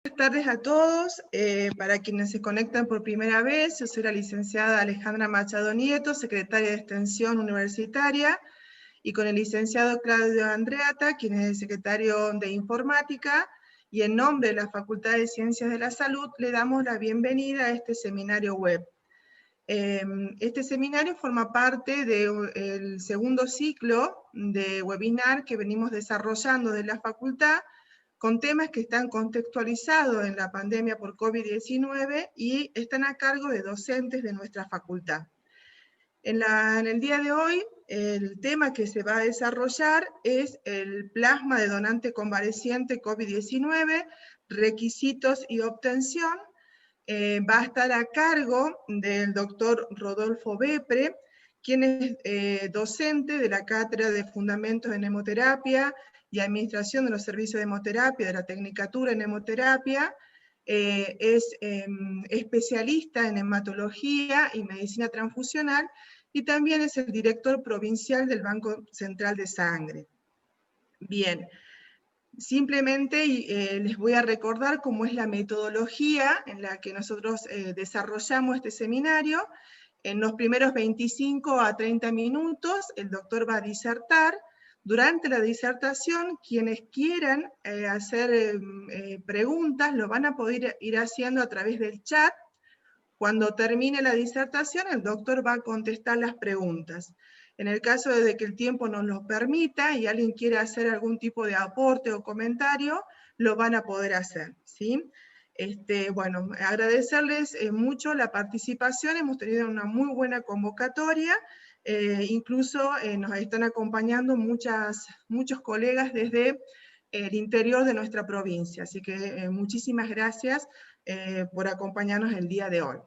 Buenas tardes a todos. Para quienes se conectan por primera vez, yo soy la licenciada Alejandra Machado Nieto, secretaria de Extensión Universitaria, y con el licenciado Claudio Andreata, quien es el secretario de Informática, y en nombre de la Facultad de Ciencias de la Salud, le damos la bienvenida a este seminario web. Este seminario forma parte del segundo ciclo de webinar que venimos desarrollando de la facultad, con temas que están contextualizados en la pandemia por COVID-19 y están a cargo de docentes de nuestra facultad. En el día de hoy, el tema que se va a desarrollar es el plasma de donante convaleciente COVID-19, requisitos y obtención. Va a estar a cargo del doctor Rodolfo Bepre, quien es docente de la Cátedra de Fundamentos en Hemoterapia y Administración de los Servicios de Hemoterapia, de la Tecnicatura en Hemoterapia, es especialista en hematología y medicina transfusional, y también es el director provincial del Banco Central de Sangre. Bien, simplemente les voy a recordar cómo es la metodología en la que nosotros desarrollamos este seminario. En los primeros 25 a 30 minutos el doctor va a disertar. Durante la disertación, quienes quieran hacer preguntas lo van a poder ir haciendo a través del chat. Cuando termine la disertación, el doctor va a contestar las preguntas. En el caso de que el tiempo nos lo permita y alguien quiera hacer algún tipo de aporte o comentario, lo van a poder hacer, ¿sí? Bueno, agradecerles mucho la participación. Hemos tenido una muy buena convocatoria. Incluso nos están acompañando muchos colegas desde el interior de nuestra provincia. Así que muchísimas gracias por acompañarnos el día de hoy.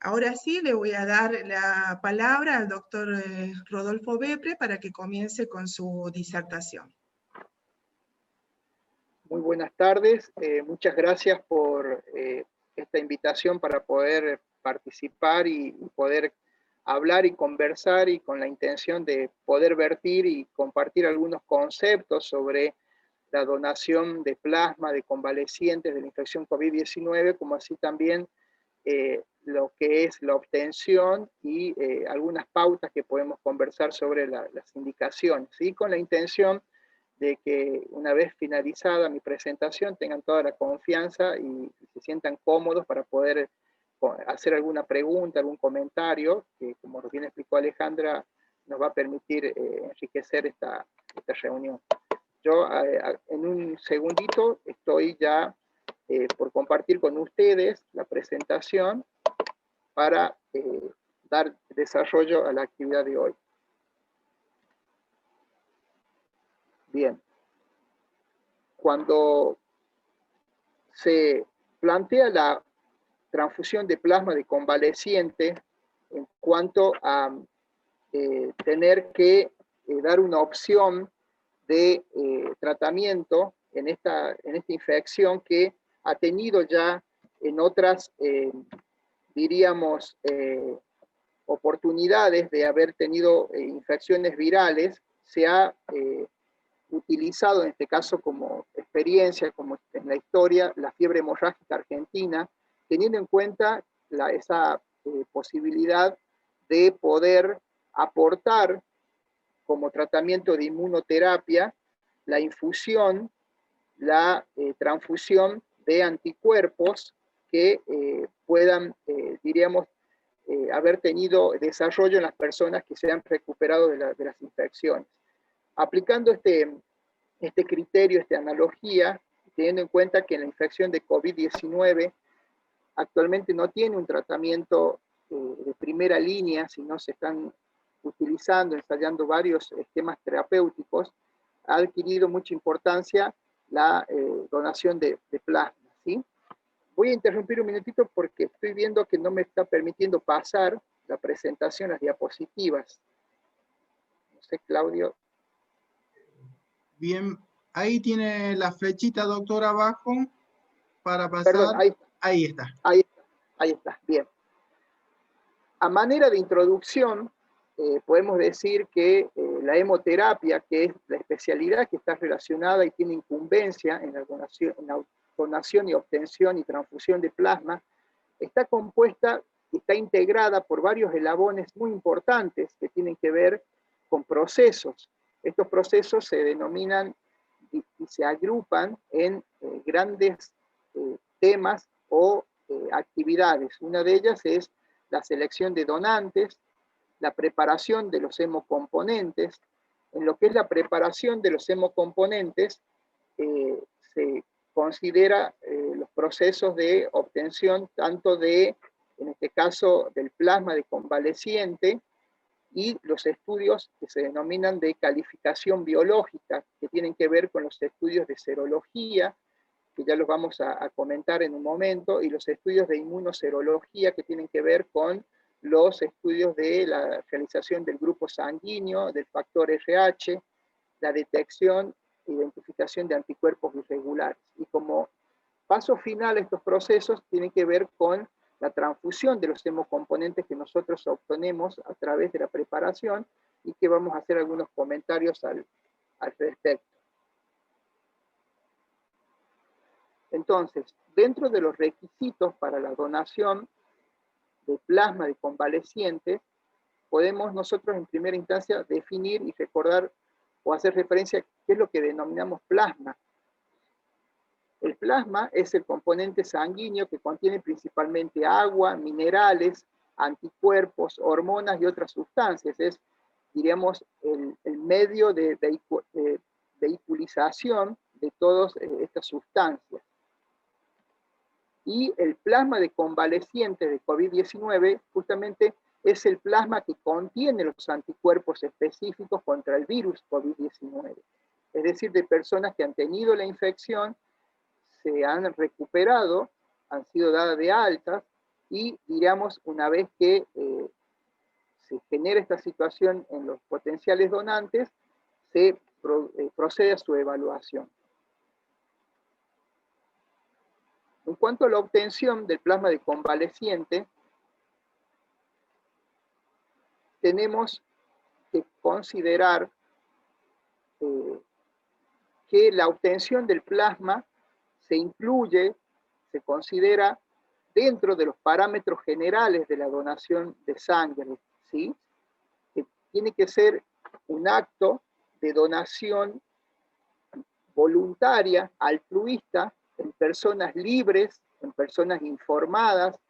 Ahora sí, le voy a dar la palabra al doctor Rodolfo Bepre para que comience con su disertación. Muy buenas tardes, muchas gracias por esta invitación para poder participar y poder hablar y conversar, y con la intención de poder vertir y compartir algunos conceptos sobre la donación de plasma de convalecientes de la infección COVID-19, como así también lo que es la obtención y algunas pautas que podemos conversar sobre las indicaciones, ¿sí? Con la intención de que una vez finalizada mi presentación tengan toda la confianza y se sientan cómodos para poder hacer alguna pregunta, algún comentario, que como bien explicó Alejandra, nos va a permitir enriquecer esta reunión. Yo en un segundito estoy ya por compartir con ustedes la presentación para dar desarrollo a la actividad de hoy. Bien, cuando se plantea la transfusión de plasma de convaleciente en cuanto a tener que dar una opción de tratamiento en esta infección que ha tenido ya en otras, diríamos, oportunidades de haber tenido infecciones virales, se ha utilizado en este caso como experiencia, como en la historia, la fiebre hemorrágica argentina, teniendo en cuenta esa posibilidad de poder aportar como tratamiento de inmunoterapia la infusión, la transfusión de anticuerpos que puedan, diríamos, haber tenido desarrollo en las personas que se han recuperado de las infecciones. Aplicando este criterio, esta analogía, teniendo en cuenta que la infección de COVID-19 actualmente no tiene un tratamiento de primera línea, sino se están utilizando, ensayando varios esquemas terapéuticos, ha adquirido mucha importancia la donación de plasma, ¿sí? Voy a interrumpir un minutito porque estoy viendo que no me está permitiendo pasar la presentación, las diapositivas. No sé, Claudio. Bien, ahí tiene la flechita, doctor, abajo, para pasar. Perdón, ahí está. Ahí está, bien. A manera de introducción, podemos decir que la hemoterapia, que es la especialidad que está relacionada y tiene incumbencia en la donación, en donación y obtención y transfusión de plasma está compuesta y está integrada por varios eslabones muy importantes que tienen que ver con procesos. Estos procesos se denominan y se agrupan en grandes temas o actividades. Una de ellas es la selección de donantes, la preparación de los hemocomponentes. En lo que es la preparación de los hemocomponentes, se considera los procesos de obtención tanto de, en este caso, del plasma de convaleciente y los estudios que se denominan de calificación biológica, que tienen que ver con los estudios de serología, que ya los vamos a comentar en un momento, y los estudios de inmunoserología, que tienen que ver con los estudios de la realización del grupo sanguíneo, del factor RH, la detección e identificación de anticuerpos irregulares. Y como paso final, estos procesos tienen que ver con la transfusión de los hemocomponentes que nosotros obtenemos a través de la preparación y que vamos a hacer algunos comentarios al respecto. Entonces, dentro de los requisitos para la donación de plasma de convalecientes, podemos nosotros en primera instancia definir y recordar o hacer referencia a qué es lo que denominamos plasma. El plasma es el componente sanguíneo que contiene principalmente agua, minerales, anticuerpos, hormonas y otras sustancias. Es, diríamos, el medio de vehiculización de todas estas sustancias. Y el plasma de convaleciente de COVID-19 justamente es el plasma que contiene los anticuerpos específicos contra el virus COVID-19. Es decir, de personas que han tenido la infección, se han recuperado, han sido dadas de altas, y diríamos, una vez que se genera esta situación en los potenciales donantes, se procede a su evaluación. En cuanto a la obtención del plasma de convaleciente, tenemos que considerar que la obtención del plasma se incluye, se considera dentro de los parámetros generales de la donación de sangre, ¿sí? Que tiene que ser un acto de donación voluntaria, altruista, en personas libres, en personas informadas,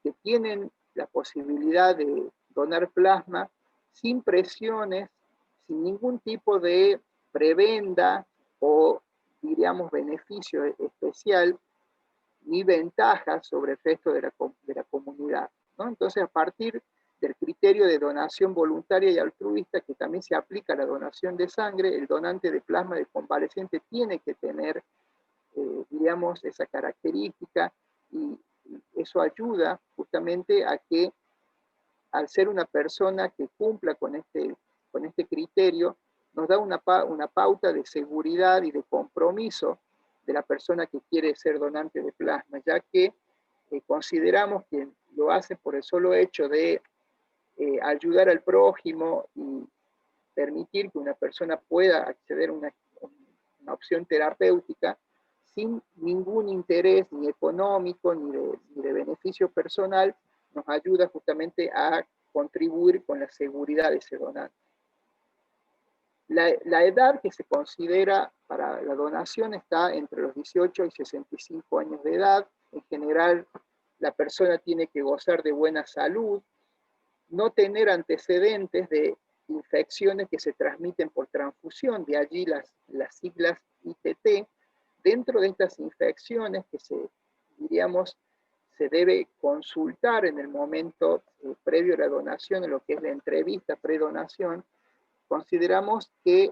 que tienen la posibilidad de donar plasma sin presiones, sin ningún tipo de prebenda o, diríamos, beneficio especial, ni ventajas sobre el resto de la comunidad, ¿no? Entonces, a partir del criterio de donación voluntaria y altruista, que también se aplica a la donación de sangre, el donante de plasma de convaleciente tiene que tener, diríamos, esa característica, y eso ayuda justamente a que, al ser una persona que cumpla con este criterio, nos da una pauta de seguridad y de compromiso de la persona que quiere ser donante de plasma, ya que consideramos que lo hace por el solo hecho de ayudar al prójimo y permitir que una persona pueda acceder a una opción terapéutica sin ningún interés ni económico ni de beneficio personal, nos ayuda justamente a contribuir con la seguridad de ese donante. La edad que se considera para la donación está entre los 18 y 65 años de edad. En general, la persona tiene que gozar de buena salud, no tener antecedentes de infecciones que se transmiten por transfusión, de allí las siglas ITT. Dentro de estas infecciones que diríamos, se debe consultar en el momento previo a la donación, en lo que es la entrevista pre-donación, consideramos que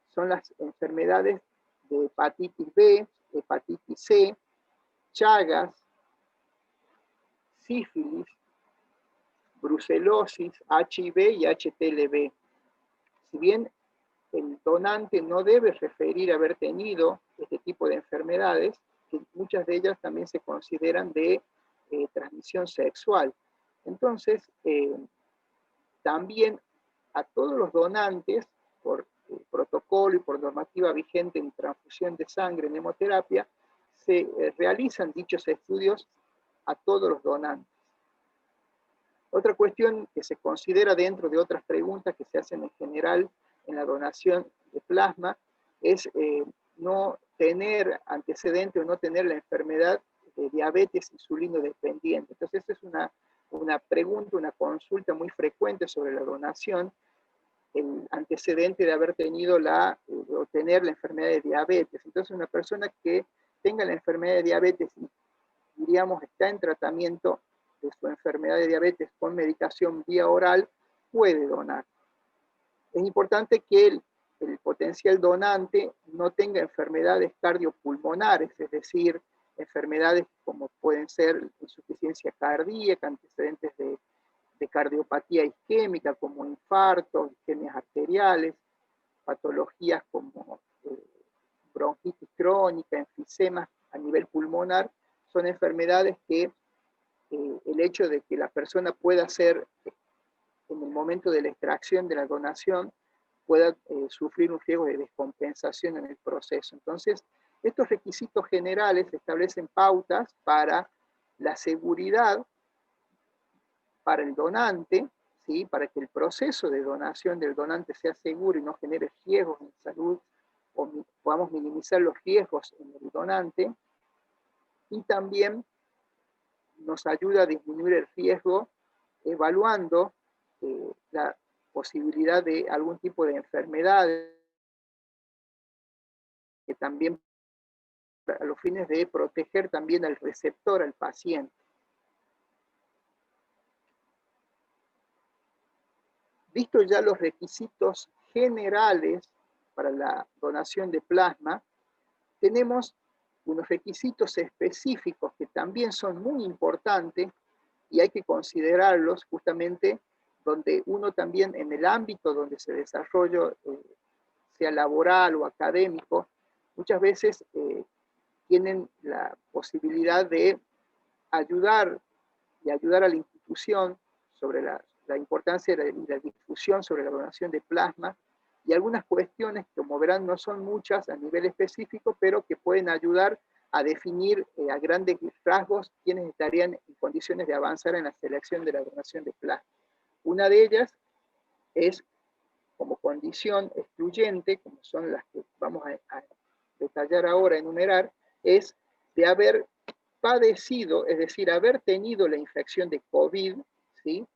son las enfermedades de hepatitis B, hepatitis C, Chagas, sífilis, brucelosis, HIV y HTLV. Si bien el donante no debe referir haber tenido este tipo de enfermedades, que muchas de ellas también se consideran de transmisión sexual. Entonces, también a todos los donantes, por protocolo y por normativa vigente en transfusión de sangre en hemoterapia, se realizan dichos estudios a todos los donantes. Otra cuestión que se considera dentro de otras preguntas que se hacen en general en la donación de plasma es no tener antecedente o no tener la enfermedad de diabetes insulino dependiente. Entonces, esa es una pregunta, una consulta muy frecuente sobre la donación, el antecedente de haber tenido o tener la enfermedad de diabetes. Entonces, una persona que tenga la enfermedad de diabetes y, diríamos, está en tratamiento de su enfermedad de diabetes con medicación vía oral, puede donar. Es importante que el potencial donante no tenga enfermedades cardiopulmonares, es decir, enfermedades como pueden ser insuficiencia cardíaca, antecedentes de cardiopatía isquémica como infartos, isquemias arteriales, patologías como bronquitis crónica, enfisemas a nivel pulmonar, son enfermedades que el hecho de que la persona pueda ser, en el momento de la extracción de la donación, pueda sufrir un riesgo de descompensación en el proceso. Entonces, estos requisitos generales establecen pautas para la seguridad para el donante, ¿sí? Para que el proceso de donación del donante sea seguro y no genere riesgos en salud, o podamos minimizar los riesgos en el donante, y también nos ayuda a disminuir el riesgo evaluando la posibilidad de algún tipo de enfermedad que también a los fines de proteger también al receptor, al paciente. Visto ya los requisitos generales para la donación de plasma, tenemos unos requisitos específicos que también son muy importantes y hay que considerarlos justamente donde uno también en el ámbito donde se desarrolla, sea laboral o académico, muchas veces tienen la posibilidad de ayudar a la institución sobre la importancia y la difusión sobre la donación de plasma, y algunas cuestiones, como verán, no son muchas a nivel específico, pero que pueden ayudar a definir a grandes rasgos quiénes estarían en condiciones de avanzar en la selección de la donación de plasma. Una de ellas es, como condición excluyente, como son las que vamos a detallar ahora, enumerar, es de haber padecido, es decir, haber tenido la infección de COVID, ¿sí?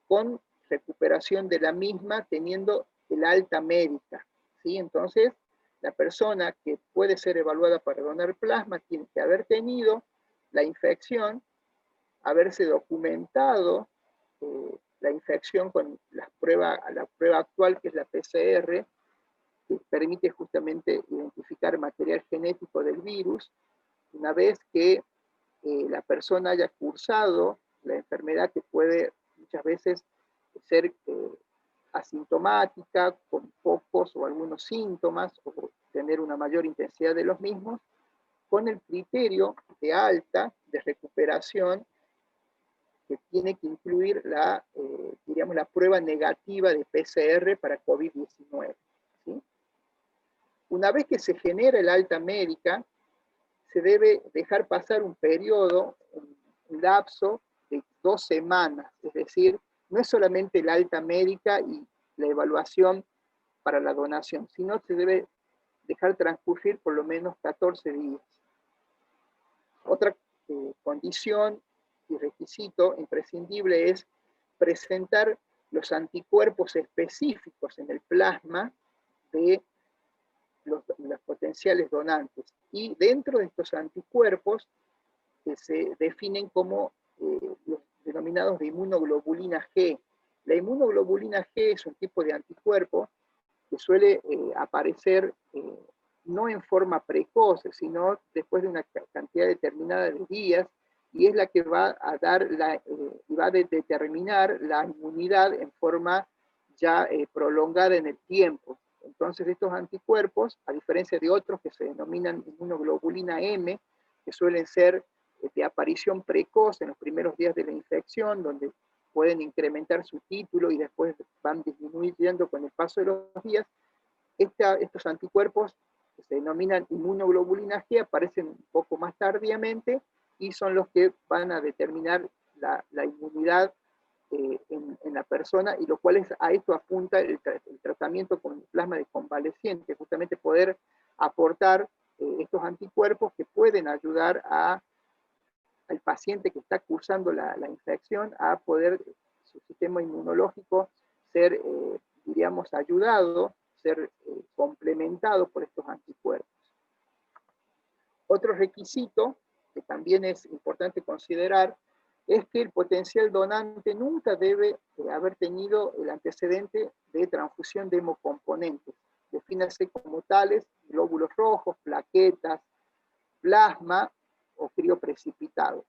Con recuperación de la misma, teniendo el alta médica, ¿sí? Entonces, la persona que puede ser evaluada para donar plasma tiene que haber tenido la infección, haberse documentado la infección con la prueba actual, que es la PCR, que permite justamente identificar material genético del virus. Una vez que la persona haya cursado la enfermedad, que puede muchas veces ser asintomática, con pocos o algunos síntomas, o tener una mayor intensidad de los mismos, con el criterio de alta, de recuperación, que tiene que incluir diríamos, la prueba negativa de PCR para COVID-19. ¿Sí? Una vez que se genera el alta médica, se debe dejar pasar un periodo, un lapso de 2 semanas, es decir, no es solamente el alta médica y la evaluación para la donación, sino se debe dejar transcurrir por lo menos 14 días. Otra condición y requisito imprescindible es presentar los anticuerpos específicos en el plasma de los potenciales donantes. Y dentro de estos anticuerpos se definen como los denominados de inmunoglobulina G. La inmunoglobulina G es un tipo de anticuerpo que suele aparecer no en forma precoz, sino después de una cantidad determinada de días, y es la que va a dar va a determinar la inmunidad en forma ya prolongada en el tiempo. Entonces estos anticuerpos, a diferencia de otros que se denominan inmunoglobulina M, que suelen ser de aparición precoz en los primeros días de la infección, donde pueden incrementar su título y después van disminuyendo con el paso de los días, estos anticuerpos que se denominan inmunoglobulinas G, aparecen un poco más tardíamente y son los que van a determinar la inmunidad en la persona, y lo cual a esto apunta el tratamiento con plasma de convaleciente, justamente poder aportar estos anticuerpos que pueden ayudar al paciente que está cursando la infección a poder, su sistema inmunológico, ser, diríamos, ayudado, ser complementado por estos anticuerpos. Otro requisito que también es importante considerar es que el potencial donante nunca debe haber tenido el antecedente de transfusión de hemocomponentes. Defínase como tales glóbulos rojos, plaquetas, plasma o crioprecipitado.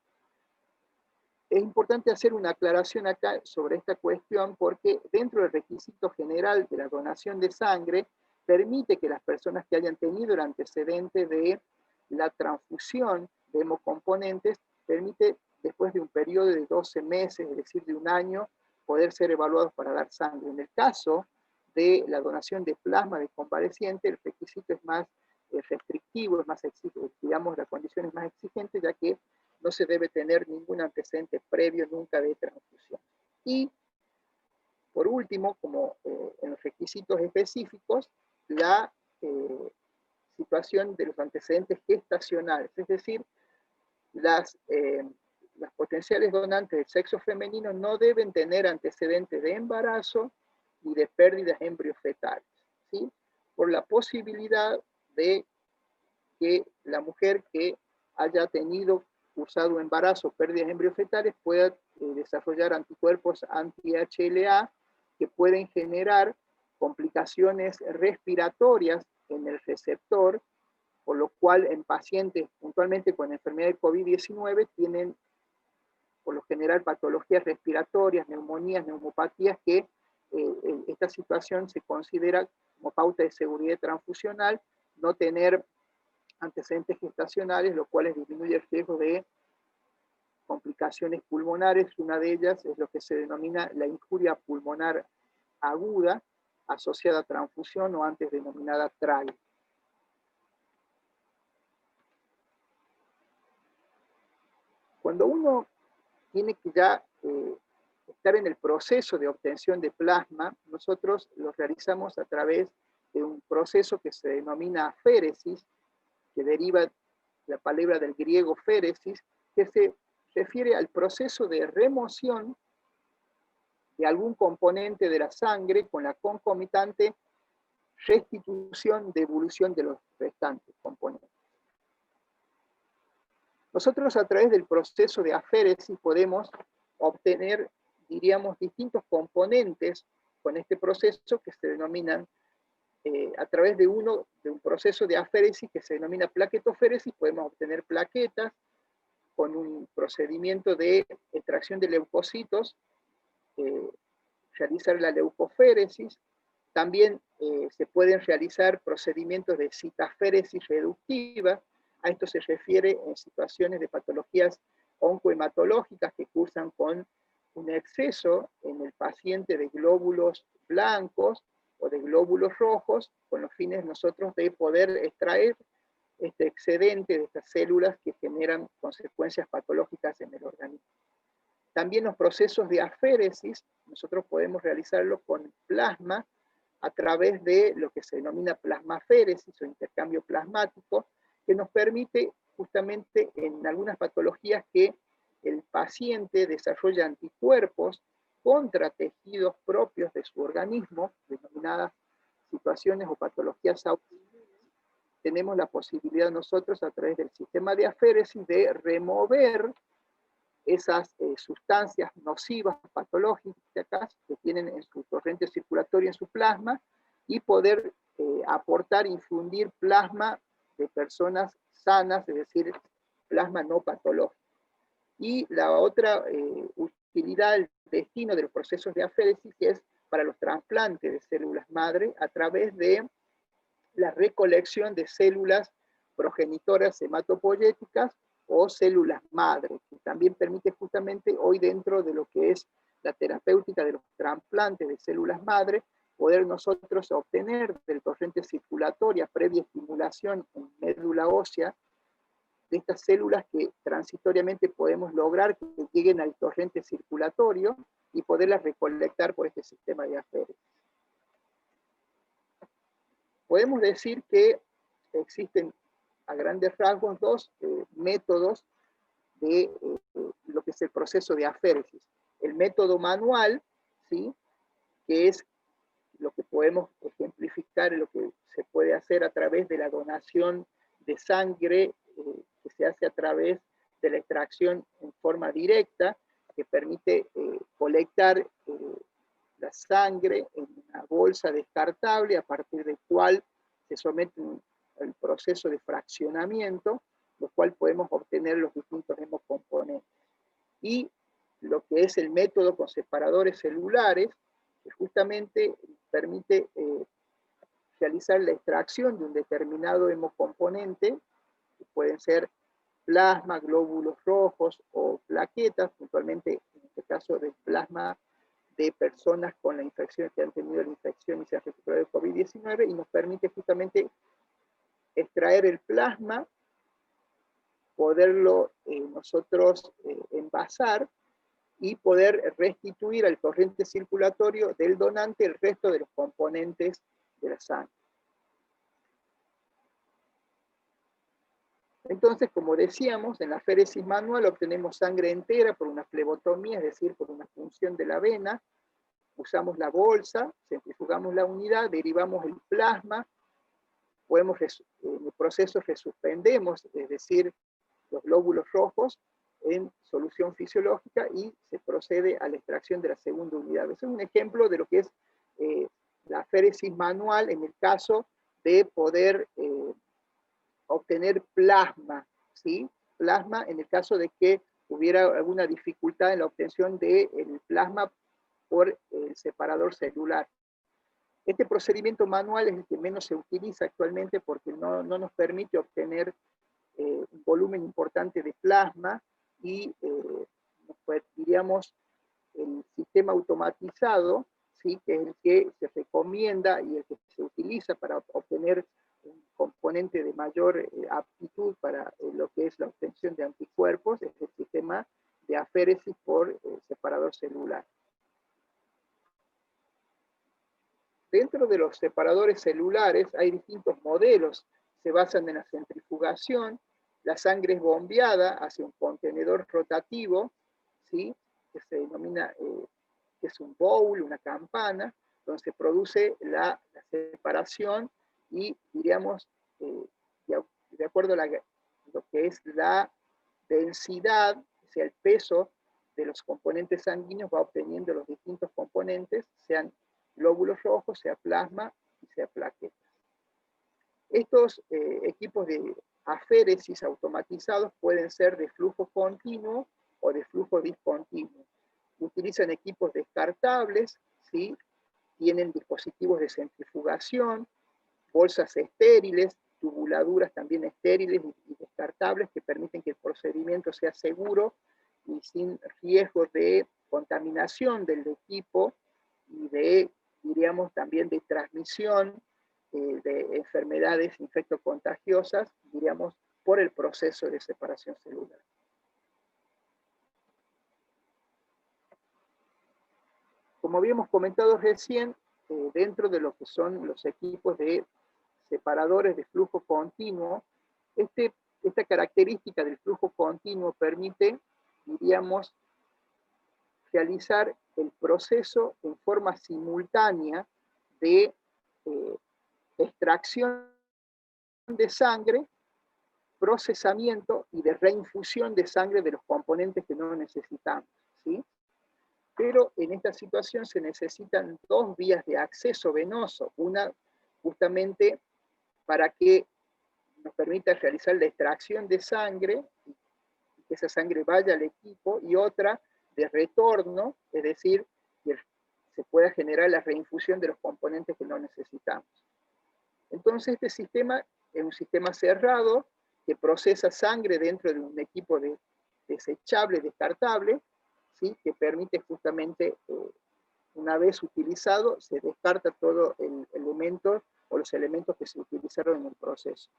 Es importante hacer una aclaración acá sobre esta cuestión porque dentro del requisito general de la donación de sangre permite que las personas que hayan tenido el antecedente de la transfusión de hemocomponentes, permite después de un periodo de 12 meses, es decir, de un año, poder ser evaluados para dar sangre. En el caso de la donación de plasma de convaleciente, el requisito es más restrictivo, es más exigente, digamos, la condición es más exigente, ya que no se debe tener ningún antecedente previo nunca de transfusión. Y, por último, como en los requisitos específicos, la situación de los antecedentes gestacionales, es decir, las potenciales donantes del sexo femenino no deben tener antecedentes de embarazo ni de pérdidas embriofetales, ¿sí? Por la posibilidad de que la mujer que haya tenido cursado embarazo o pérdidas embriofetales pueda desarrollar anticuerpos anti-HLA que pueden generar complicaciones respiratorias en el receptor, por lo cual en pacientes puntualmente con enfermedad de COVID-19 tienen por lo general patologías respiratorias, neumonías, neumopatías, que esta situación se considera como pauta de seguridad transfusional, no tener antecedentes gestacionales, lo cual disminuye el riesgo de complicaciones pulmonares. Una de ellas es lo que se denomina la injuria pulmonar aguda, asociada a transfusión o antes denominada TRAL. Cuando uno tiene que ya estar en el proceso de obtención de plasma, nosotros lo realizamos a través de un proceso que se denomina aféresis, que deriva la palabra del griego féresis, que se refiere al proceso de remoción de algún componente de la sangre con la concomitante restitución de evolución de los restantes componentes. Nosotros a través del proceso de aféresis podemos obtener, diríamos, distintos componentes con este proceso que se denominan, a través de un proceso de aféresis que se denomina plaquetoféresis, podemos obtener plaquetas con un procedimiento de extracción de leucocitos, realizar la leucoféresis. También se pueden realizar procedimientos de citaféresis reductiva. A esto se refiere en situaciones de patologías oncohematológicas que cursan con un exceso en el paciente de glóbulos blancos o de glóbulos rojos, con los fines nosotros de poder extraer este excedente de estas células que generan consecuencias patológicas en el organismo. También los procesos de aféresis, nosotros podemos realizarlo con plasma a través de lo que se denomina plasmaféresis o intercambio plasmático, que nos permite justamente en algunas patologías que el paciente desarrolla anticuerpos contra tejidos propios de su organismo, denominadas situaciones o patologías autoinmunes. Tenemos la posibilidad nosotros a través del sistema de aféresis de remover esas sustancias nocivas, patológicas que tienen en su torrente circulatorio, en su plasma, y poder aportar, infundir plasma de personas sanas, es decir, plasma no patológico. Y la otra utilidad, el destino de los procesos de aféresis es para los trasplantes de células madre a través de la recolección de células progenitoras hematopoyéticas o células madre, que también permite justamente hoy dentro de lo que es la terapéutica de los trasplantes de células madre, poder nosotros obtener del torrente circulatoria previa estimulación en médula ósea, de estas células que transitoriamente podemos lograr que lleguen al torrente circulatorio y poderlas recolectar por este sistema de aféresis. Podemos decir que existen a grandes rasgos dos métodos de lo que es el proceso de aféresis. El método manual, ¿sí?, que es lo que podemos ejemplificar, lo que se puede hacer a través de la donación de sangre, que se hace a través de la extracción en forma directa, que permite colectar la sangre en una bolsa descartable, a partir del cual se somete al proceso de fraccionamiento, lo cual podemos obtener los distintos hemocomponentes. Y lo que es el método con separadores celulares, que justamente permite realizar la extracción de un determinado hemocomponente, que pueden ser plasma, glóbulos rojos o plaquetas, puntualmente en este caso del plasma de personas con la infección, que han tenido la infección y se han recuperado de COVID-19, y nos permite justamente extraer el plasma, poderlo nosotros envasar y poder restituir al torrente circulatorio del donante el resto de los componentes de la sangre. Entonces, como decíamos, en la aféresis manual obtenemos sangre entera por una flebotomía, es decir, por una punción de la vena. Usamos la bolsa, centrifugamos la unidad, derivamos el plasma, podemos, en el proceso resuspendemos, es decir, los glóbulos rojos en solución fisiológica y se procede a la extracción de la segunda unidad. Ese es un ejemplo de lo que es la aféresis manual en el caso de poder obtener plasma, ¿sí? Plasma en el caso de que hubiera alguna dificultad en la obtención del plasma por el separador celular. Este procedimiento manual es el que menos se utiliza actualmente porque no nos permite obtener un volumen importante de plasma y, pues, diríamos, el sistema automatizado, ¿sí?, que es el que se recomienda y el que se utiliza para obtener un componente de mayor aptitud para lo que es la obtención de anticuerpos, es el sistema de aféresis por separador celular. Dentro de los separadores celulares hay distintos modelos, se basan en la centrifugación, la sangre es bombeada hacia un contenedor rotativo, ¿sí?, que se denomina, que es un bowl, una campana, donde se produce la separación y, diríamos, de acuerdo a lo que es la densidad, o sea, el peso de los componentes sanguíneos, va obteniendo los distintos componentes, sean glóbulos rojos, sea plasma y sea plaquetas. Estos equipos de aféresis automatizados pueden ser de flujo continuo o de flujo discontinuo. Utilizan equipos descartables, ¿sí?, tienen dispositivos de centrifugación, bolsas estériles, tubuladuras también estériles y descartables que permiten que el procedimiento sea seguro y sin riesgo de contaminación del equipo y de, diríamos, también de transmisión de enfermedades infectocontagiosas, diríamos, por el proceso de separación celular. Como habíamos comentado recién, dentro de lo que son los equipos de separadores de flujo continuo, esta característica del flujo continuo permite, diríamos, realizar el proceso en forma simultánea de extracción de sangre, procesamiento y de reinfusión de sangre de los componentes que no necesitamos, ¿sí? Pero en esta situación se necesitan dos vías de acceso venoso, una justamente para que nos permita realizar la extracción de sangre, y que esa sangre vaya al equipo, y otra de retorno, es decir, que se pueda generar la reinfusión de los componentes que no necesitamos. Entonces este sistema es un sistema cerrado que procesa sangre dentro de un equipo desechable, descartable, ¿sí?, que permite justamente una vez utilizado, se descarta todo el elemento o los elementos que se utilizaron en el proceso.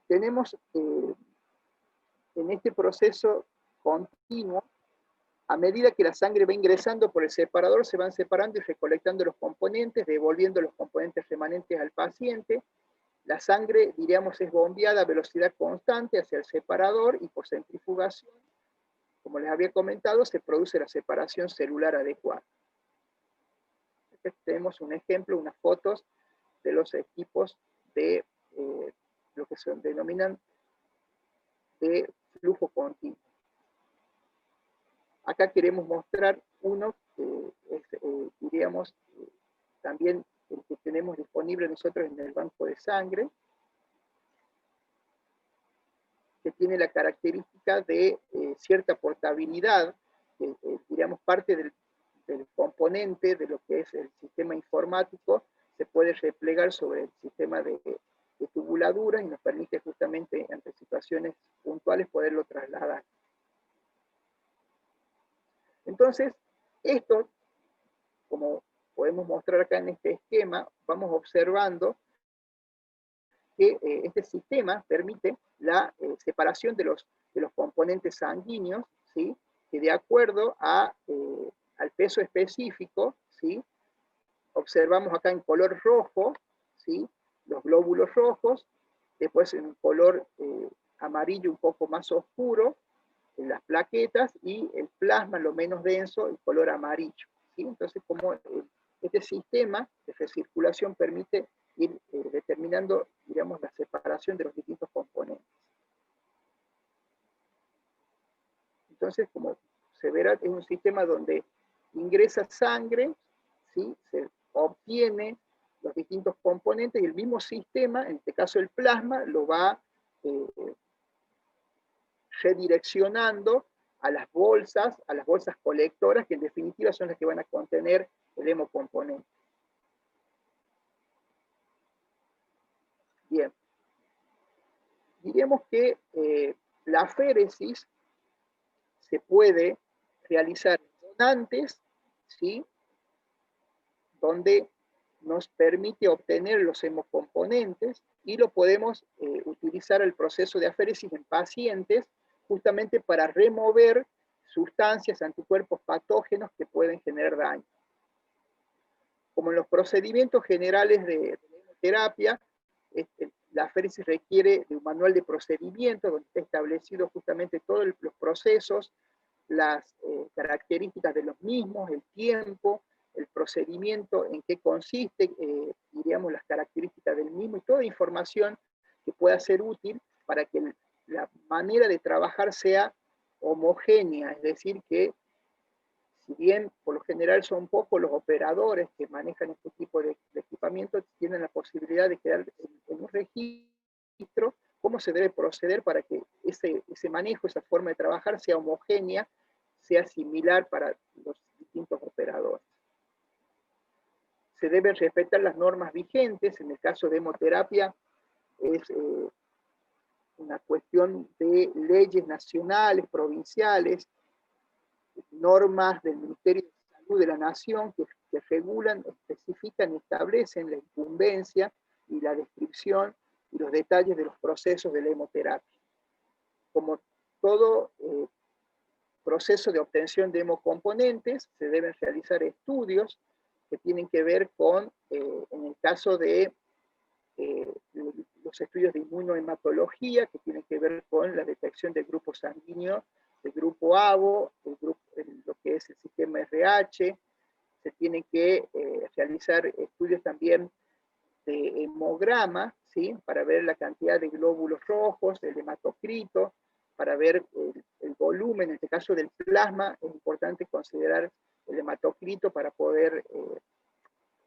Tenemos en este proceso continuo, a medida que la sangre va ingresando por el separador, se van separando y recolectando los componentes, devolviendo los componentes remanentes al paciente. La sangre, diríamos, es bombeada a velocidad constante hacia el separador y por centrifugación, como les había comentado, se produce la separación celular adecuada. Aquí tenemos un ejemplo, unas fotos de los equipos de lo que se denominan de flujo continuo. Acá queremos mostrar uno que es, diríamos, también el que tenemos disponible nosotros en el banco de sangre, que tiene la característica de cierta portabilidad, diríamos parte del componente de lo que es el sistema informático, se puede replegar sobre el sistema de tubuladuras y nos permite justamente ante situaciones puntuales poderlo trasladar. Entonces, esto, como podemos mostrar acá en este esquema, vamos observando que este sistema permite la separación de los componentes sanguíneos, ¿sí? Que de acuerdo al peso específico, ¿sí? Observamos acá en color rojo, ¿sí? Los glóbulos rojos, después en color amarillo un poco más oscuro, en las plaquetas, y el plasma, lo menos denso, el color amarillo, ¿sí? Entonces, como este sistema de recirculación permite ir determinando, digamos, la separación de los distintos componentes. Entonces, como se verá, es un sistema donde ingresa sangre, ¿sí? Se obtiene los distintos componentes y el mismo sistema, en este caso el plasma, lo va redireccionando a las bolsas colectoras, que en definitiva son las que van a contener el hemocomponente. Bien. Diríamos que la aféresis se puede realizar en donantes, ¿sí? Donde nos permite obtener los hemocomponentes, y lo podemos utilizar el proceso de aféresis en pacientes justamente para remover sustancias, anticuerpos patógenos que pueden generar daño. Como en los procedimientos generales de hemoterapia, la aféresis requiere de un manual de procedimiento donde está establecido justamente todos los procesos, las características de los mismos, el tiempo, el procedimiento, en qué consiste, diríamos, las características del mismo, y toda información que pueda ser útil para que la manera de trabajar sea homogénea, es decir, que si bien por lo general son pocos los operadores que manejan este tipo de equipamiento, tienen la posibilidad de quedar en un registro cómo se debe proceder para que ese manejo, esa forma de trabajar sea homogénea, sea similar para los distintos operadores. Se deben respetar las normas vigentes. En el caso de hemoterapia es una cuestión de leyes nacionales, provinciales, normas del Ministerio de Salud de la Nación que regulan, especifican y establecen la incumbencia y la descripción y los detalles de los procesos de la hemoterapia. Como todo proceso de obtención de hemocomponentes, se deben realizar estudios que tienen que ver con, en el caso de los estudios de inmunohematología, que tienen que ver con la detección del grupo sanguíneo, del grupo ABO, lo que es el sistema RH. Se tienen que realizar estudios también de hemograma, ¿sí? Para ver la cantidad de glóbulos rojos, el hematocrito, para ver el volumen. En este caso del plasma, es importante considerar el hematocrito para poder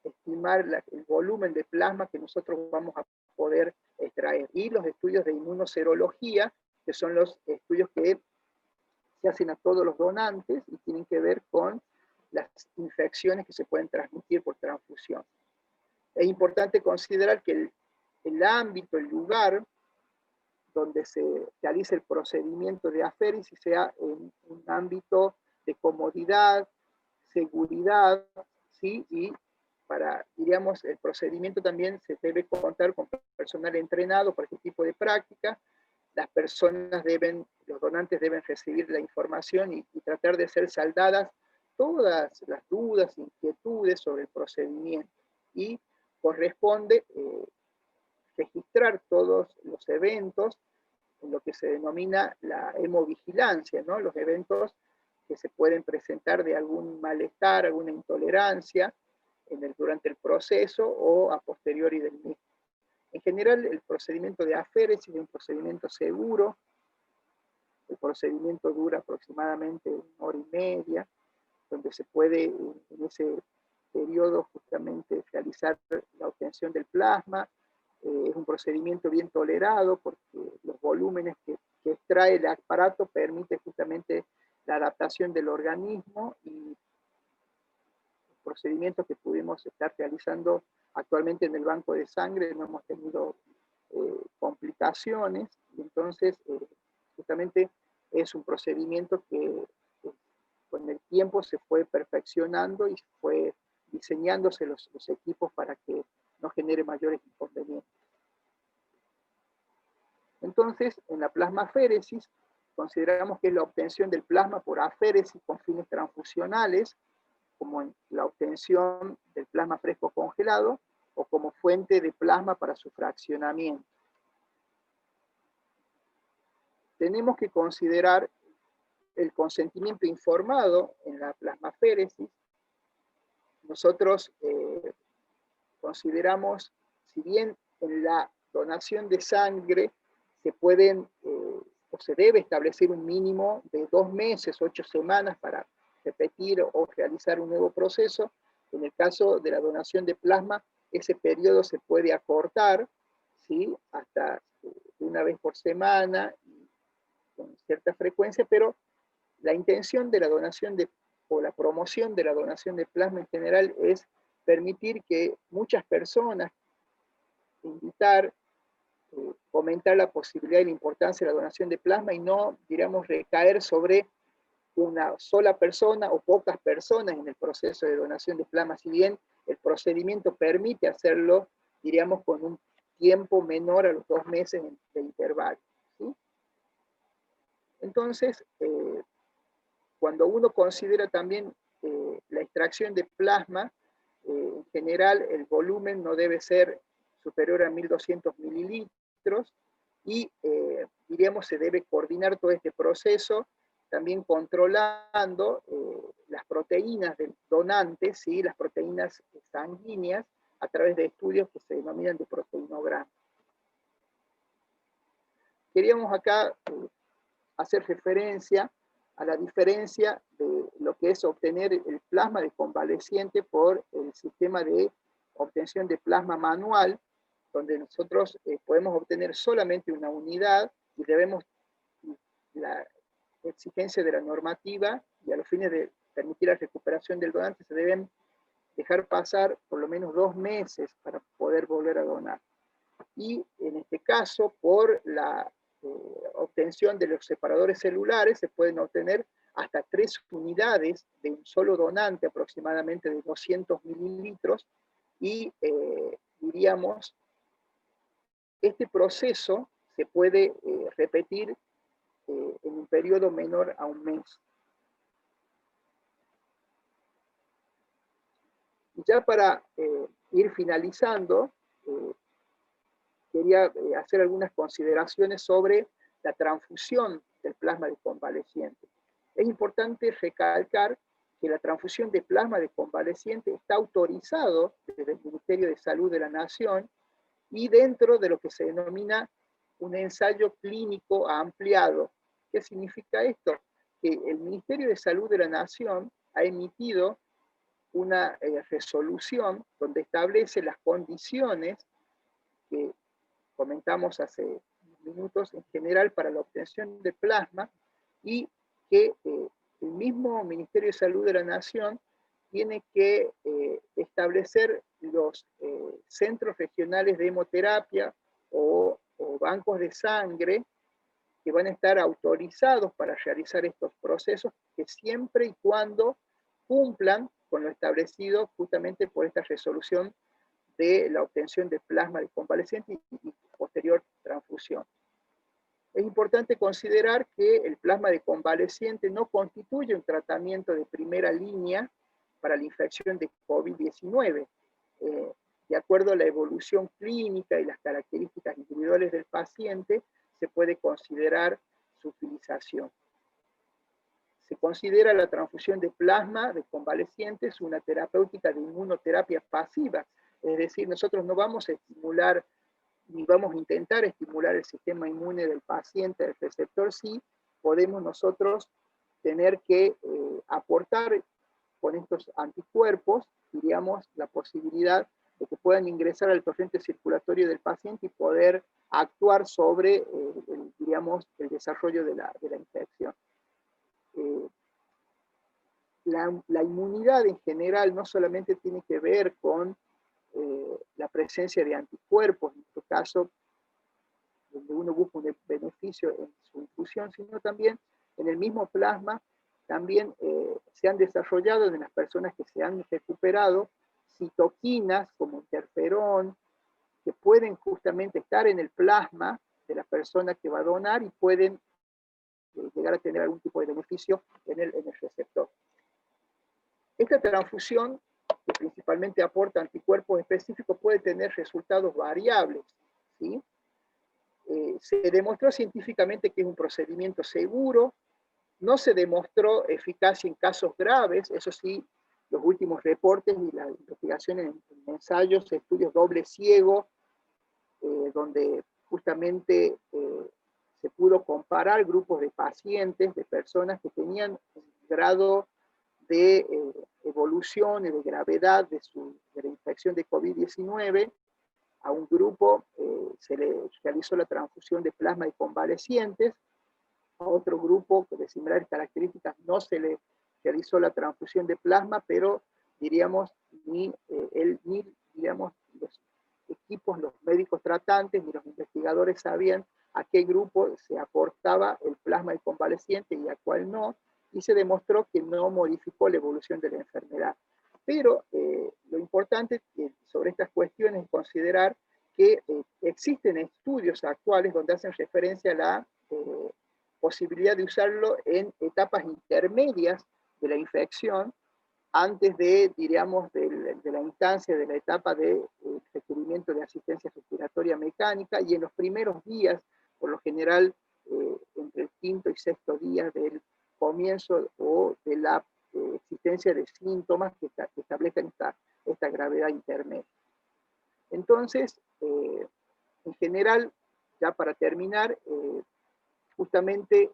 estimar el volumen de plasma que nosotros vamos a poder extraer. Y los estudios de inmunoserología, que son los estudios que se hacen a todos los donantes y tienen que ver con las infecciones que se pueden transmitir por transfusión. Es importante considerar que el ámbito, el lugar donde se realiza el procedimiento de aféresis sea en un ámbito de comodidad, seguridad, ¿sí? Y para, diríamos, el procedimiento también se debe contar con personal entrenado para este tipo de práctica. Las personas los donantes deben recibir la información y tratar de ser saldadas todas las dudas, inquietudes sobre el procedimiento. Y corresponde registrar todos los eventos en lo que se denomina la hemovigilancia, ¿no? Los eventos que se pueden presentar de algún malestar, alguna intolerancia durante el proceso o a posteriori del mismo. En general, el procedimiento de aféresis es un procedimiento seguro. El procedimiento dura aproximadamente 1 hora y media, donde se puede en ese periodo justamente realizar la obtención del plasma. Es un procedimiento bien tolerado porque los volúmenes que extrae el aparato permite justamente la adaptación del organismo, y los procedimientos que pudimos estar realizando actualmente en el banco de sangre no hemos tenido complicaciones, y entonces justamente es un procedimiento que con el tiempo se fue perfeccionando y fue diseñándose los equipos para que no genere mayores inconvenientes. Entonces, en la plasmaféresis, consideramos que es la obtención del plasma por aféresis con fines transfusionales, como en la obtención del plasma fresco congelado, o como fuente de plasma para su fraccionamiento. Tenemos que considerar el consentimiento informado en la plasmaféresis. Nosotros consideramos, si bien en la donación de sangre se pueden o se debe establecer un mínimo de 2 meses, 8 semanas para repetir o realizar un nuevo proceso, en el caso de la donación de plasma, ese periodo se puede acortar, ¿sí? Hasta una vez por semana, con cierta frecuencia, pero la intención de la donación o la promoción de la donación de plasma en general es permitir que muchas personas, invitar, comentar la posibilidad y la importancia de la donación de plasma, y no, diríamos, recaer sobre una sola persona o pocas personas en el proceso de donación de plasma, si bien el procedimiento permite hacerlo, diríamos, con un tiempo menor a los 2 meses de intervalo, ¿sí? Entonces, cuando uno considera también la extracción de plasma, en general el volumen no debe ser superior a 1200 mililitros, y diríamos se debe coordinar todo este proceso, también controlando las proteínas del donante, ¿sí? Las proteínas sanguíneas, a través de estudios que se denominan de proteinograma. Queríamos acá hacer referencia a la diferencia de lo que es obtener el plasma de convaleciente por el sistema de obtención de plasma manual, donde nosotros podemos obtener solamente una unidad y debemos la exigencia de la normativa, y a los fines de permitir la recuperación del donante se deben dejar pasar por lo menos 2 meses para poder volver a donar. Y en este caso, por la obtención de los separadores celulares, se pueden obtener hasta 3 unidades de un solo donante, aproximadamente de 200 mililitros, y diríamos, este proceso se puede repetir en un periodo menor a 1 mes. Y ya para ir finalizando, quería hacer algunas consideraciones sobre la transfusión del plasma de convaleciente. Es importante recalcar que la transfusión de plasma de convaleciente está autorizado desde el Ministerio de Salud de la Nación y dentro de lo que se denomina un ensayo clínico ampliado. ¿Qué significa esto? Que el Ministerio de Salud de la Nación ha emitido una resolución donde establece las condiciones que comentamos hace minutos en general para la obtención de plasma, y que el mismo Ministerio de Salud de la Nación tiene que establecer los centros regionales de hemoterapia o bancos de sangre que van a estar autorizados para realizar estos procesos, que siempre y cuando cumplan con lo establecido justamente por esta resolución de la obtención de plasma de convaleciente y posterior transfusión. Es importante considerar que el plasma de convaleciente no constituye un tratamiento de primera línea para la infección de COVID-19. De acuerdo a la evolución clínica y las características individuales del paciente, se puede considerar su utilización. Se considera la transfusión de plasma de convalecientes una terapéutica de inmunoterapia pasiva, es decir, nosotros no vamos a estimular ni vamos a intentar estimular el sistema inmune del paciente, del receptor, sí podemos nosotros tener que aportar con estos anticuerpos, diríamos, la posibilidad de que puedan ingresar al torrente circulatorio del paciente y poder actuar sobre, diríamos, el desarrollo de la infección. La inmunidad en general no solamente tiene que ver con la presencia de anticuerpos, en este caso, donde uno busca un beneficio en su infusión, sino también en el mismo plasma, también se han desarrollado en las personas que se han recuperado citoquinas como interferón, que pueden justamente estar en el plasma de la persona que va a donar y pueden llegar a tener algún tipo de beneficio en el receptor. Esta transfusión, que principalmente aporta anticuerpos específicos, puede tener resultados variables, ¿sí? Se demostró científicamente que es un procedimiento seguro, no se demostró eficacia en casos graves, eso sí, los últimos reportes y las investigaciones en ensayos, estudios doble ciego, donde justamente se pudo comparar grupos de pacientes, de personas que tenían un grado de evolución y de gravedad de la infección de COVID-19. A un grupo se le realizó la transfusión de plasma de convalecientes, a otro grupo de similares características no se le realizó la transfusión de plasma, pero diríamos, ni diríamos, los equipos, los médicos tratantes, ni los investigadores sabían a qué grupo se aportaba el plasma de convaleciente y a cuál no, y se demostró que no modificó la evolución de la enfermedad. Pero lo importante sobre estas cuestiones es considerar que existen estudios actuales donde hacen referencia a la posibilidad de usarlo en etapas intermedias de la infección, antes de, diríamos, de la instancia, de la etapa de requerimiento de asistencia respiratoria mecánica, y en los primeros días, por lo general, entre el quinto y sexto día del comienzo o de la existencia de síntomas que establezcan esta gravedad intermedia. Entonces, en general, ya para terminar, justamente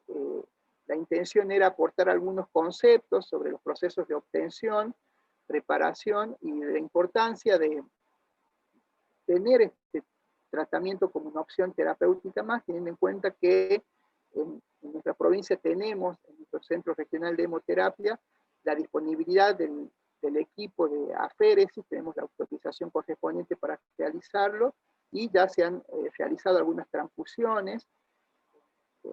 la intención era aportar algunos conceptos sobre los procesos de obtención, preparación y de la importancia de tener este tratamiento como una opción terapéutica más, teniendo en cuenta que en nuestra provincia tenemos, en nuestro Centro Regional de Hemoterapia, la disponibilidad del equipo de aféresis, tenemos la autorización correspondiente para realizarlo, y ya se han realizado algunas transfusiones,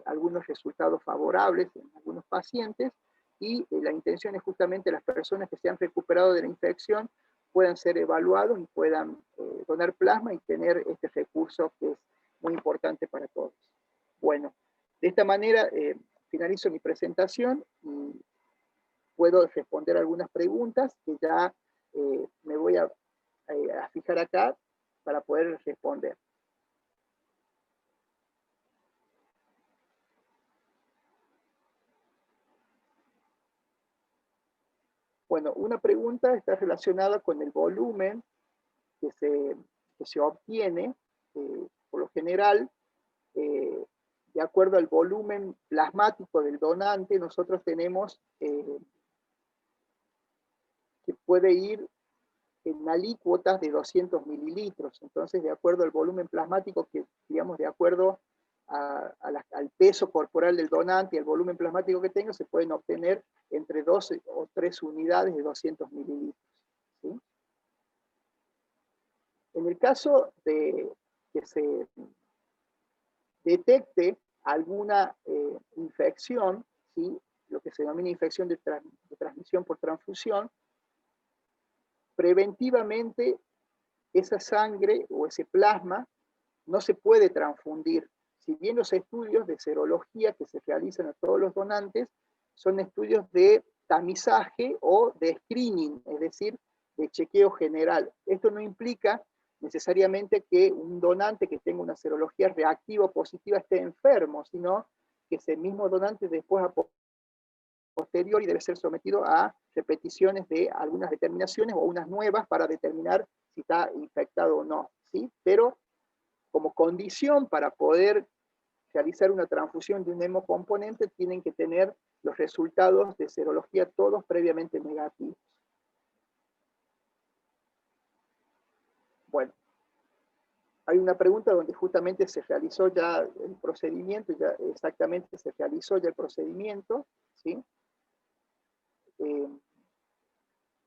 algunos resultados favorables en algunos pacientes, y la intención es justamente las personas que se han recuperado de la infección puedan ser evaluados y puedan donar plasma y tener este recurso que es muy importante para todos. Bueno, de esta manera finalizo mi presentación y puedo responder algunas preguntas que ya me voy a fijar acá para poder responder. Bueno, una pregunta está relacionada con el volumen que se obtiene. Por lo general, de acuerdo al volumen plasmático del donante, nosotros tenemos que puede ir en alícuotas de 200 mililitros. Entonces, de acuerdo al volumen plasmático, que digamos de acuerdo al peso corporal del donante y al volumen plasmático que tenga, se pueden obtener entre 2 o 3 unidades de 200 mililitros. ¿Sí? En el caso de que se detecte alguna infección, ¿sí? Lo que se denomina infección de transmisión por transfusión, preventivamente esa sangre o ese plasma no se puede transfundir. Si bien los estudios de serología que se realizan a todos los donantes son estudios de tamizaje o de screening, es decir, de chequeo general. Esto no implica necesariamente que un donante que tenga una serología reactiva o positiva esté enfermo, sino que ese mismo donante después a posteriori debe ser sometido a repeticiones de algunas determinaciones o unas nuevas para determinar si está infectado o no, ¿sí? Pero como condición para poder realizar una transfusión de un hemocomponente tienen que tener los resultados de serología todos previamente negativos. Bueno, hay una pregunta donde justamente se realizó ya el procedimiento, ya exactamente se realizó ya el procedimiento, ¿sí?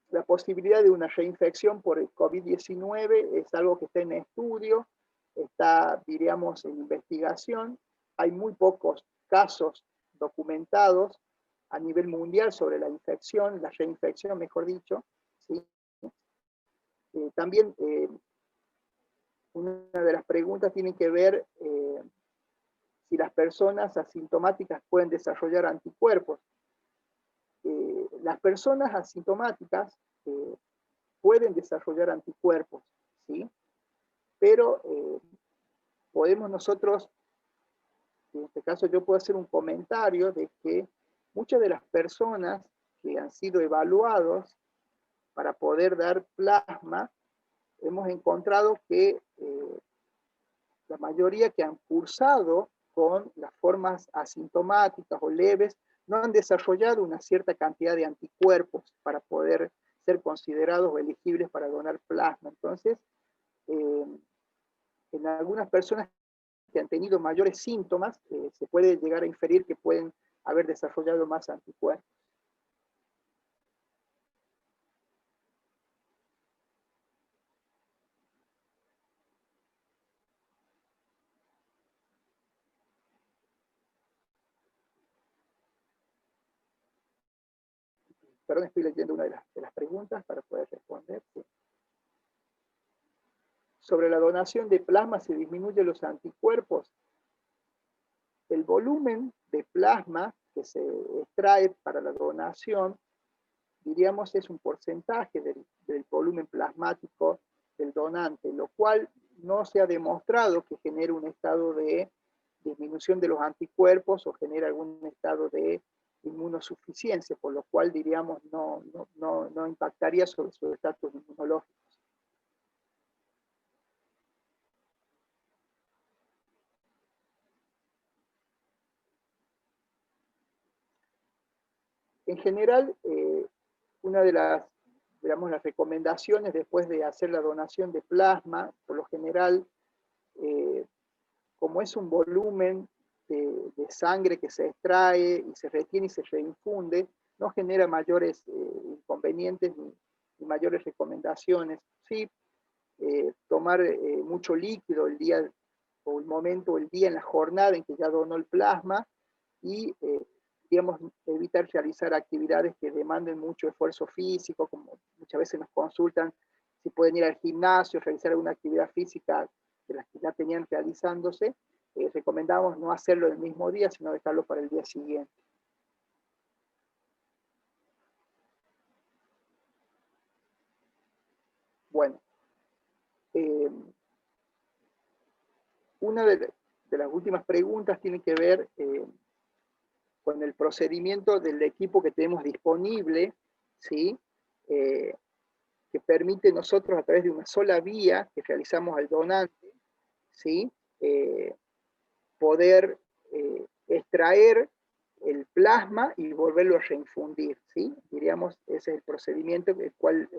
La posibilidad de una reinfección por el COVID-19 es algo que está en estudio, está, diríamos, en investigación. Hay muy pocos casos documentados a nivel mundial sobre la infección, la reinfección, mejor dicho, ¿sí? También una de las preguntas tiene que ver si las personas asintomáticas pueden desarrollar anticuerpos. Las personas asintomáticas pueden desarrollar anticuerpos, ¿sí? Pero podemos nosotros, en este caso yo puedo hacer un comentario de que muchas de las personas que han sido evaluados para poder dar plasma, hemos encontrado que la mayoría que han cursado con las formas asintomáticas o leves no han desarrollado una cierta cantidad de anticuerpos para poder ser considerados o elegibles para donar plasma. Entonces, en algunas personas que han tenido mayores síntomas, se puede llegar a inferir que pueden haber desarrollado más anticuerpos. Perdón, estoy leyendo una de las preguntas para poder responder. ¿Sí? Sobre la donación de plasma, ¿se disminuyen los anticuerpos? El volumen de plasma que se extrae para la donación, diríamos, es un porcentaje del volumen plasmático del donante, lo cual no se ha demostrado que genere un estado de disminución de los anticuerpos o genere algún estado de inmunosuficiencia, por lo cual, diríamos, no impactaría sobre su estatus inmunológico. En general, una de las, digamos, las recomendaciones después de hacer la donación de plasma, por lo general, como es un volumen de sangre que se extrae y se retiene y se reinfunde, no genera mayores inconvenientes ni mayores recomendaciones. Sí, tomar mucho líquido el día o el momento, el día en la jornada en que ya donó el plasma y digamos, evitar realizar actividades que demanden mucho esfuerzo físico, como muchas veces nos consultan si pueden ir al gimnasio, realizar alguna actividad física de las que ya tenían realizándose. Recomendamos no hacerlo el mismo día, sino dejarlo para el día siguiente. Bueno, una de las últimas preguntas tiene que ver con el procedimiento del equipo que tenemos disponible, ¿sí? Que permite nosotros a través de una sola vía que realizamos al donante, ¿sí? Poder extraer el plasma y volverlo a reinfundir, ¿sí? Diríamos, ese es el procedimiento el cual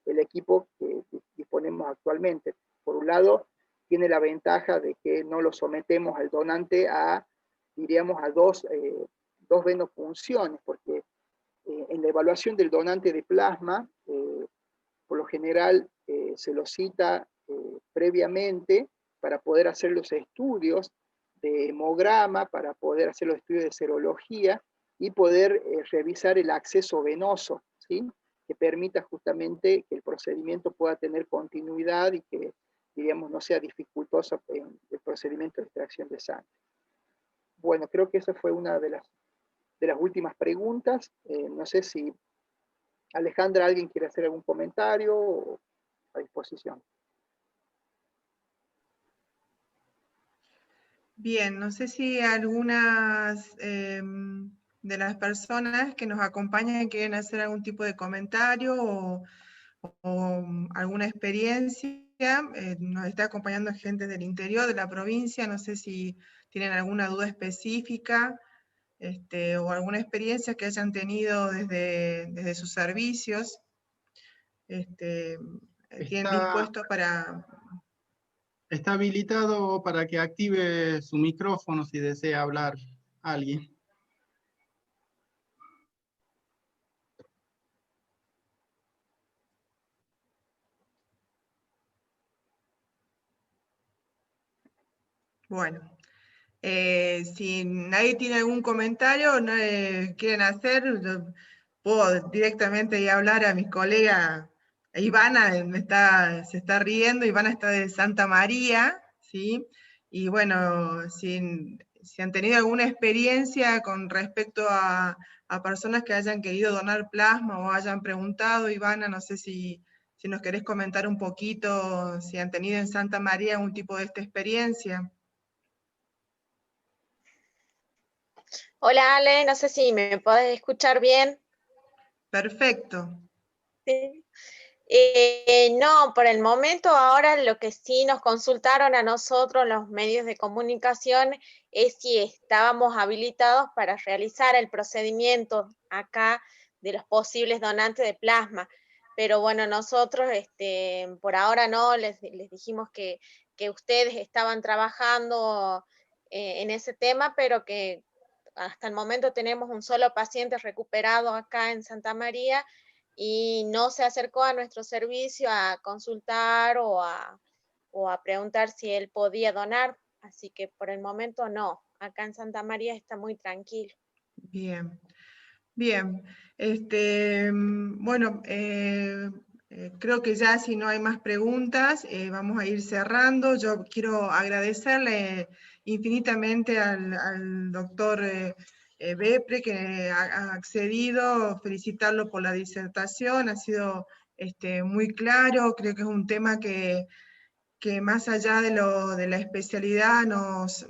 el equipo que disponemos actualmente. Por un lado, tiene la ventaja de que no lo sometemos al donante a, diríamos, a dos venopunciones, porque en la evaluación del donante de plasma, por lo general se lo cita previamente para poder hacer los estudios hemograma para poder hacer los estudios de serología y poder revisar el acceso venoso, ¿sí? Que permita justamente que el procedimiento pueda tener continuidad y que, digamos, no sea dificultoso en el procedimiento de extracción de sangre. Bueno, creo que esa fue una de las últimas preguntas. No sé si Alejandra, ¿alguien quiere hacer algún comentario o a disposición? Bien, no sé si algunas de las personas que nos acompañan quieren hacer algún tipo de comentario o alguna experiencia. Nos está acompañando gente del interior de la provincia, no sé si tienen alguna duda específica o alguna experiencia que hayan tenido desde sus servicios. Tienen dispuesto para... Está habilitado para que active su micrófono si desea hablar alguien. Bueno, si nadie tiene algún comentario, no, quieren hacer, puedo directamente ir a hablar a mi colega Ivana, se está riendo, Ivana está de Santa María, ¿sí? Y bueno, si han tenido alguna experiencia con respecto a personas que hayan querido donar plasma o hayan preguntado, Ivana, no sé si nos querés comentar un poquito, si han tenido en Santa María algún tipo de esta experiencia. Hola Ale, no sé si me podés escuchar bien. Perfecto. ¿Sí? No, por el momento ahora lo que sí nos consultaron a nosotros los medios de comunicación es si estábamos habilitados para realizar el procedimiento acá de los posibles donantes de plasma. Pero bueno, nosotros por ahora no, les dijimos que ustedes estaban trabajando en ese tema, pero que hasta el momento tenemos un solo paciente recuperado acá en Santa María y no se acercó a nuestro servicio a consultar o a preguntar si él podía donar, así que por el momento no, acá en Santa María está muy tranquilo. Bien, bien. Bueno, creo que ya si no hay más preguntas, vamos a ir cerrando. Yo quiero agradecerle infinitamente al doctor Bepre que ha accedido, felicitarlo por la disertación, ha sido muy claro, creo que es un tema que más allá de la especialidad nos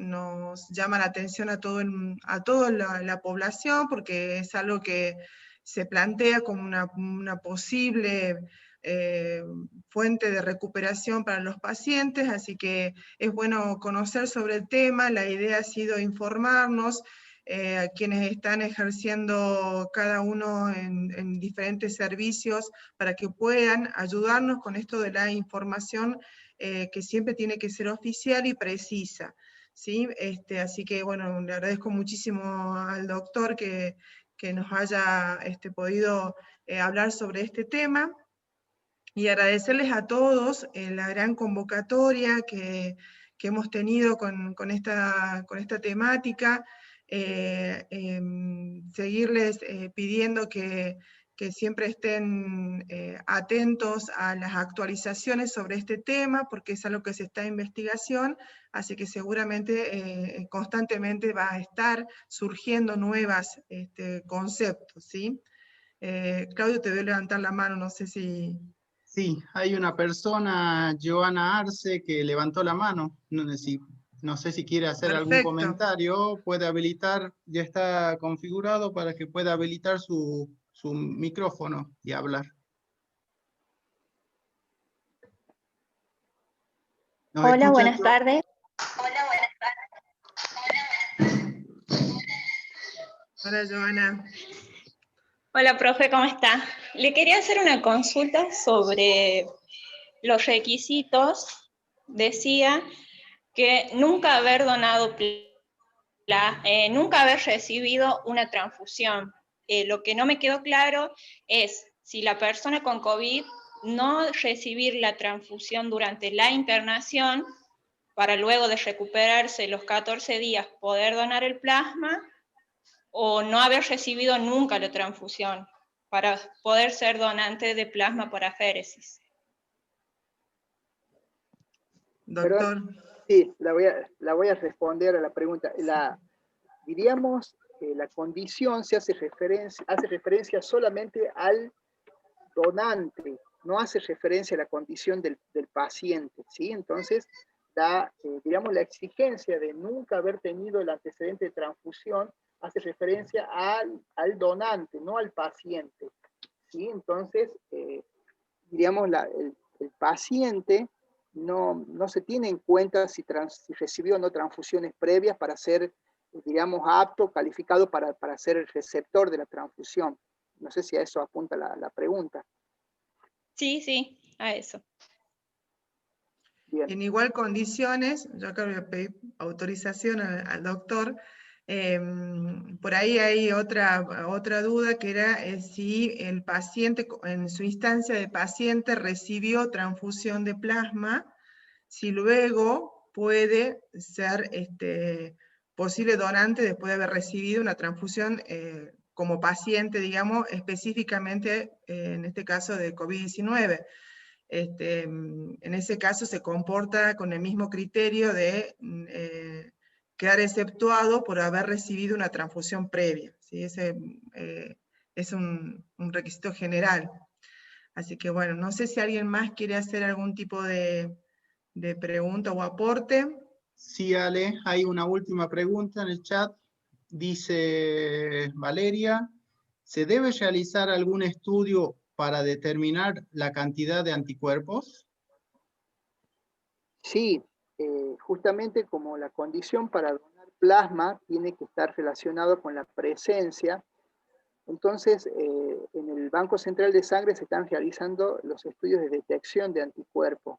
llama la atención a toda la población, porque es algo que se plantea como una posible fuente de recuperación para los pacientes, así que es bueno conocer sobre el tema. La idea ha sido informarnos a quienes están ejerciendo cada uno en diferentes servicios para que puedan ayudarnos con esto de la información que siempre tiene que ser oficial y precisa, ¿sí? Así que, bueno, le agradezco muchísimo al doctor que nos haya podido hablar sobre este tema, y agradecerles a todos la gran convocatoria que hemos tenido con esta temática, seguirles pidiendo que siempre estén atentos a las actualizaciones sobre este tema, porque es algo que se está en investigación, así que seguramente constantemente va a estar surgiendo nuevos conceptos, ¿sí? Claudio, te voy a levantar la mano, no sé si... Sí, hay una persona, Joana Arce, que levantó la mano. No sé si quiere hacer algún Perfecto. comentario. Puede habilitar, ya está configurado para que pueda habilitar su micrófono y hablar. Hola, buenas tardes. Hola, Joana. Hola, profe, ¿cómo está? Le quería hacer una consulta sobre los requisitos. Decía que nunca haber donado nunca haber recibido una transfusión. Lo que no me quedó claro es si la persona con COVID no recibir la transfusión durante la internación para luego de recuperarse los 14 días poder donar el plasma, o no haber recibido nunca la transfusión para poder ser donante de plasma por aféresis. Doctor. Sí, la voy a responder a la pregunta. Diríamos, la condición se hace referencia solamente al donante, no hace referencia a la condición del paciente, ¿sí? Entonces, digamos, la exigencia de nunca haber tenido el antecedente de transfusión hace referencia al donante, no al paciente, ¿sí? Entonces, diríamos, el paciente no se tiene en cuenta si recibió o no transfusiones previas para ser, digamos, apto, calificado para ser el receptor de la transfusión. No sé si a eso apunta la pregunta. Sí, a eso. Bien. En igual condiciones, yo acá voy a pedir autorización al doctor. Por ahí hay otra duda, que era si el paciente, en su instancia de paciente, recibió transfusión de plasma, si luego puede ser posible donante después de haber recibido una transfusión como paciente, digamos, específicamente en este caso de COVID-19. En ese caso se comporta con el mismo criterio de quedar exceptuado por haber recibido una transfusión previa, ¿sí? Ese es un requisito general. Así que bueno, no sé si alguien más quiere hacer algún tipo de pregunta o aporte. Sí, Ale, hay una última pregunta en el chat. Dice Valeria, ¿se debe realizar algún estudio para determinar la cantidad de anticuerpos? Sí, justamente como la condición para donar plasma tiene que estar relacionado con la presencia, entonces en el Banco Central de Sangre se están realizando los estudios de detección de anticuerpos.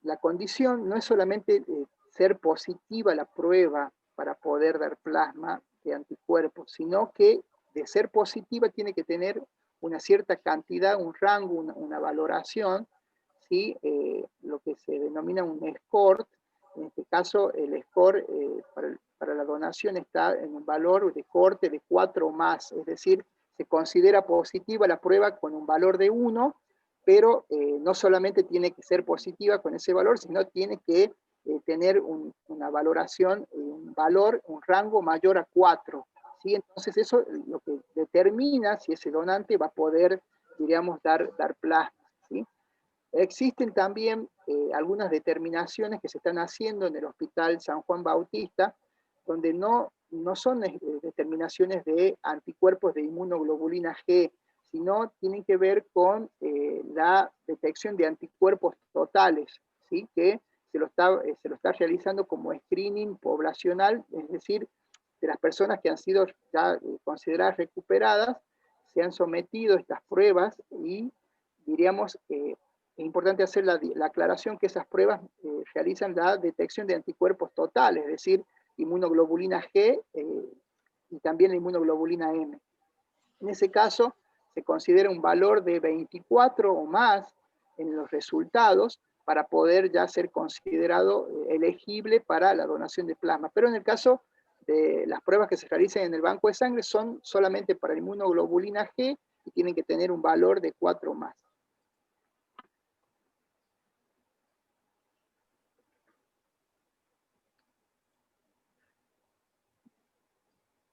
La condición no es solamente ser positiva la prueba para poder dar plasma de anticuerpos, sino que de ser positiva tiene que tener una cierta cantidad, un rango, una valoración, ¿sí? Lo que se denomina un score. En este caso, el score para la donación está en un valor de corte de 4 o más, es decir, se considera positiva la prueba con un valor de 1, pero no solamente tiene que ser positiva con ese valor, sino tiene que tener una valoración, un valor, un rango mayor a 4. ¿Sí? Entonces eso lo que determina si ese donante va a poder, diríamos, dar plasma. ¿Sí? Existen también algunas determinaciones que se están haciendo en el Hospital San Juan Bautista, donde no son determinaciones de anticuerpos de inmunoglobulina G, sino tienen que ver con la detección de anticuerpos totales, ¿sí? Que se lo está realizando como screening poblacional, es decir, de las personas que han sido ya consideradas recuperadas, se han sometido a estas pruebas y diríamos, es importante hacer la aclaración que esas pruebas realizan la detección de anticuerpos totales, es decir, inmunoglobulina G y también la inmunoglobulina M. En ese caso, se considera un valor de 24 o más en los resultados para poder ya ser considerado elegible para la donación de plasma. Pero en el caso de las pruebas que se realizan en el banco de sangre son solamente para inmunoglobulina G y tienen que tener un valor de 4 o más.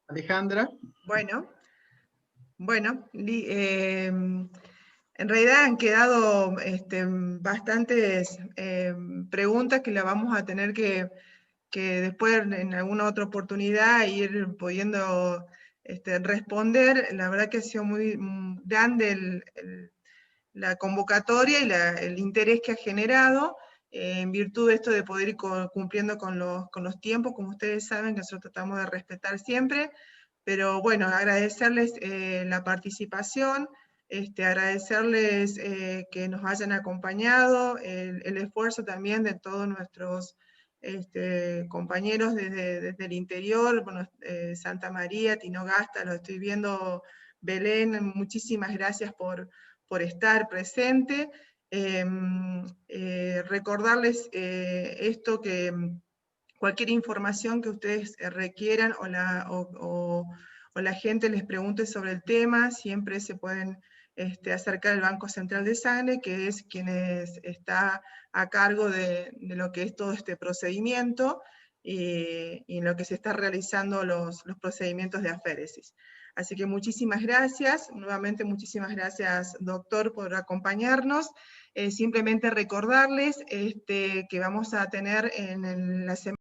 Alejandra. Bueno, en realidad han quedado bastantes preguntas que las vamos a tener que después en alguna otra oportunidad ir pudiendo responder. La verdad que ha sido muy grande la convocatoria y el interés que ha generado, en virtud de esto de poder ir cumpliendo con los tiempos, como ustedes saben, que nosotros tratamos de respetar siempre. Pero bueno, agradecerles la participación, agradecerles que nos hayan acompañado, el esfuerzo también de todos nuestros compañeros desde el interior, bueno, Santa María, Tinogasta, lo estoy viendo, Belén, muchísimas gracias por estar presente. Recordarles esto, que cualquier información que ustedes requieran o la gente les pregunte sobre el tema, siempre se pueden acercar al Banco Central de Sangre, que es quien está a cargo de lo que es todo este procedimiento y en lo que se está realizando los procedimientos de aféresis. Así que muchísimas gracias, nuevamente muchísimas gracias, doctor, por acompañarnos. Simplemente recordarles que vamos a tener en la semana